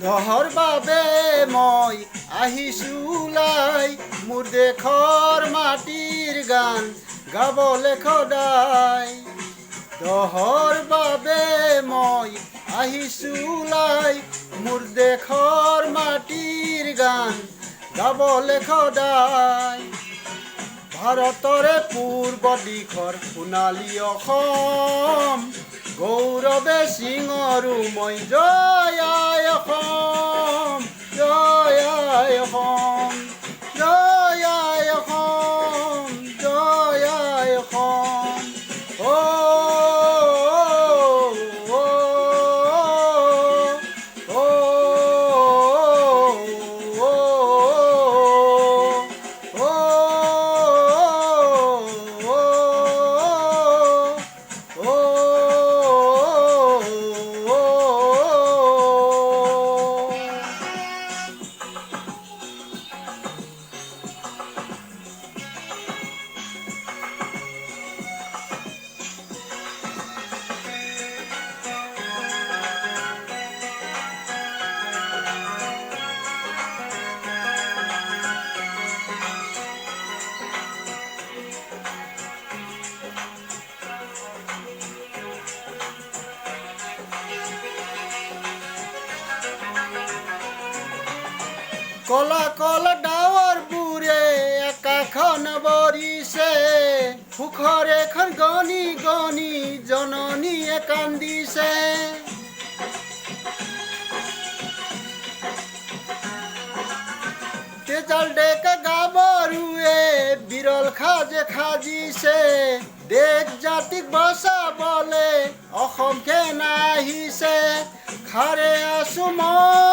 দহৰ বাবে মই আহিছোঁ ওলাই মোৰ দেশৰ মাটিৰ গান গাবলৈ সদায়। দহৰ বাবে মই আহিছোঁ ওলাই মোৰ দেশৰ মাটিৰ গান গাবলৈ সদায়। ভাৰতৰে পূৰ্ব দিশৰ সোণালী অসম গৌৰৱে সিঙৰো মই জয় আই অসম, জয় আই অসম, জয় আই অসম, জয় আই অসম। অ কলা কলা ডাৱৰবোৰে আকাশখন বৰিছে, সুখৰ এখন গণি গণি জননীয়ে কান্দিছে। তেজাল ডেকা গাভৰুৱে বিৰল সাজে সাজিছে, দেশ জাতিক বচাবলে অসম সেনা আহিছে। খাৰে আছো মই